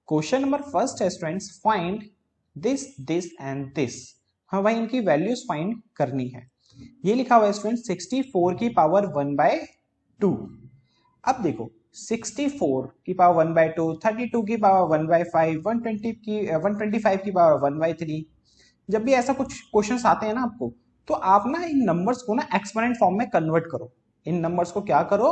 Question number first है students, find this and this. हाँ भाई, इनकी वैल्यूज फाइंड करनी है। ये लिखा हुआ है स्टूडेंट्स 64 की पावर 1/2। अब देखो 64 की पावर 1/2, 32 की पावर 1/5, 125 की पावर 1/3। जब भी ऐसा कुछ क्वेश्चंस आते हैं ना आपको, तो आप ना इन नंबर्स को ना एक्सपोनेंट फॉर्म में कन्वर्ट करो। इन नंबर्स को क्या करो,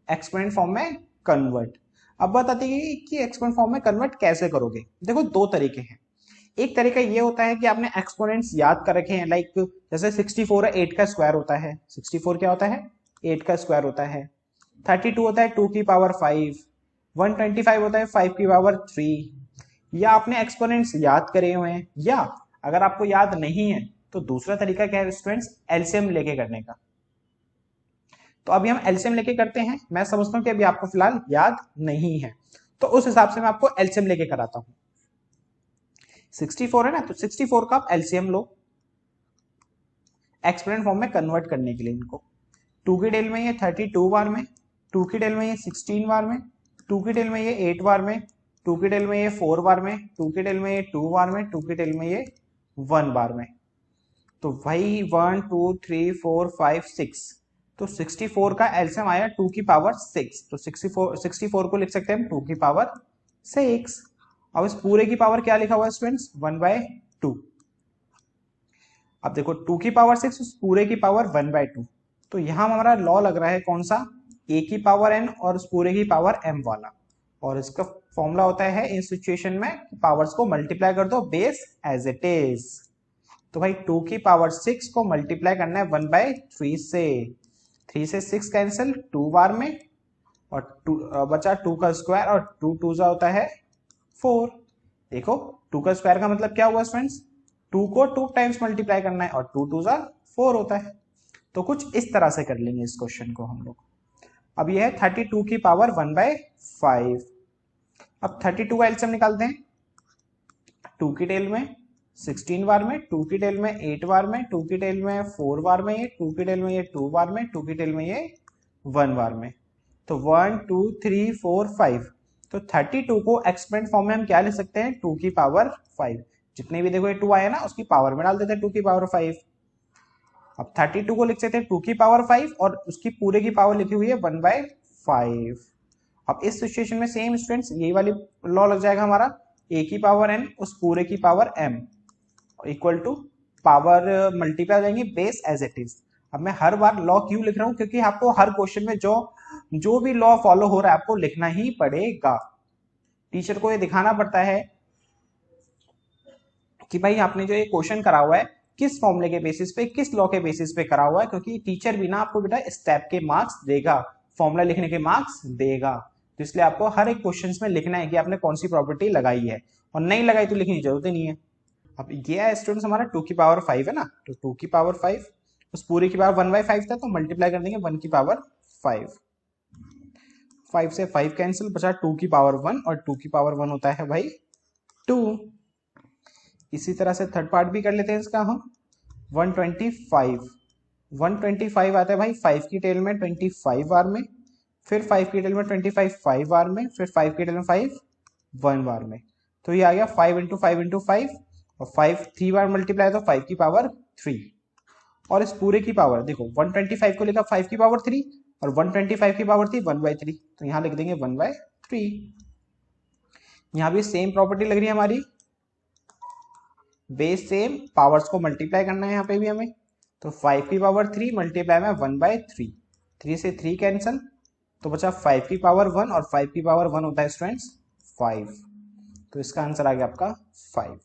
एक्सपोनेंट फॉर्म में कन्वर्ट। अब बताते हैं कि एक्सपोनेंट फॉर्म में कन्वर्ट कैसे करोगे। देखो दो तरीके हैं। एक तरीका ये होता है कि आपने एक्सपोनेंट्स याद कर रखे हैं, लाइक जैसे 64 है 8 का स्क्वायर होता है। 64 क्या होता है, 8 का स्क्वायर होता है। 32 होता है 2 की पावर 5। 125 होता है 5 की पावर 3। या आपने एक्सपोनेंट्स याद करे हुए हैं, या अगर आपको याद नहीं है तो दूसरा तरीका क्या है स्टूडेंट्स, एलसीएम लेके करने का। तो अभी हम एलसीएम लेके करते हैं। मैं समझता हूं कि अभी आपको फिलहाल याद नहीं है, तो उस हिसाब से मैं आपको एलसीएम लेके कराता हूं। 64 है ना, तो 64 का आप एलसीएम लो एक्सपोनेंट फॉर्म में कन्वर्ट करने के लिए। इनको 2 की डेल में ये 32 बार में, 2 की डेल में ये 16 बार में, 2 की डेल में ये 8 बार में, 2 की डेल में ये 4 बार में, 2 की डेल में ये 2 बार में, 2 की डेल में ये 1 बार में। तो भाई 1 2 3 4 5 6, तो 64 का एलसीएम आया 2 की पावर 6। तो 64 को लिख सकते हैं हम 2 की पावर 6। अब इस पूरे की पावर क्या लिखा हुआ है स्टूडेंट्स, 1/2। अब देखो 2 की पावर 6 उस पूरे की पावर 1/2। तो यहां हमारा लॉ लग रहा है कौन सा, a की पावर n और उस पूरे की पावर m वाला। और इसका फॉर्मूला होता है इन सिचुएशन में पावर्स को मल्टीप्लाई कर दो बेस एज इट इज। तो भाई 2 की पावर 6 को मल्टीप्लाई करना है 1/3 से। 3 से 6 कैंसिल 2 बार में, और 2 बचा 2 का स्क्वायर, और 2 2 जा होता है 4। देखो 2 का स्क्वायर का मतलब क्या हुआ स्टूडेंट्स, 2 को 2 टाइम्स मल्टीप्लाई करना है, और 2 2 जा 4 होता है। तो कुछ इस तरह से कर लेंगे इस क्वेश्चन को हम लोग। अब यह है 32 की पावर 1/5। अब 32 का एलसीएम निकालते हैं। 2 की टेल में 16 बार में, 2 की टेल में 8 बार में, 2 की टेल में 4 बार में, ये 2 की टेल में ये 2 बार में, 2 की टेल में ये 1 बार में। तो 1 2 3 4 5। तो 32 को एक्सपोनेंट फॉर्म में हम क्या लिख सकते हैं, 2 की पावर 5। जितने भी देखो ये 2 आया ना, उसकी पावर में डाल देते हैं 2 की पावर 5। अब 32 को लिख सकते हैं 2 की पावर 5, और उसकी पूरे की पावर लिखी हुई है 1/5। अब इस सिचुएशन में सेम स्टूडेंट्स यही वाली लॉ लग जाएगा हमारा, a की पावर n उस पूरे की power m equal to power multiply हो जाएंगे बेस एज इट इज। अब मैं हर बार लॉ क्यों लिख रहा हूं, क्योंकि आपको हर क्वेश्चन में जो भी लॉ फॉलो हो रहा है आपको लिखना ही पड़ेगा। टीचर को ये दिखाना पड़ता है कि भाई आपने जो ये क्वेश्चन करा हुआ है किस फॉर्मूले के बेसिस पे, किस लॉ के बेसिस पे करा हुआ है, क्योंकि टीचर भी ना आपको बेटा स्टेप के मार्क्स देगा, फॉर्मूला लिखने के मार्क्स देगा। तो इसलिए आपको हर एक क्वेश्चन में लिखना है कि आपने कौन सी प्रॉपर्टी लगाई है, और नहीं लगाई तो लिखने की जरूरत ही नहीं है। अब ये है स्टूडेंट्स हमारा 2 की पावर 5 है ना, तो 2 की पावर 5 उस पूरे की पावर 1/5 था, तो मल्टीप्लाई कर देंगे 1 की पावर 5। 5 से 5 कैंसिल, बचा 2 की पावर 1, और 2 की पावर 1 होता है भाई 2। इसी तरह से थर्ड पार्ट भी कर लेते हैं इसका हम। 125 125 आता है भाई 5 की टेल में 25 बार में, फिर 5 की टेल में 25 5 बार में, फिर 5 की टेल में 5 1 बार में। तो ये आ गया 5 इंटू 5 इंटू 5, और 5 3 बार मल्टीप्लाई तो 5 की पावर 3। और इस पूरे की पावर देखो 125 को लिखा 5 की पावर 3, और 125 की पावर थी 1/3, तो यहां लिख देंगे 1/3। यहां भी सेम प्रॉपर्टी लग रही है हमारी, बेस सेम, पावर्स को मल्टीप्लाई करना है यहाँ पे भी हमें। तो 5 की पावर 3 मल्टीप्लाई में 1/3, 3 से 3 कैंसल, तो बचा 5 की पावर 1, और 5 की पावर 1 होता है स्टूडेंट्स 5। तो इसका आंसर आ गया आपका 5।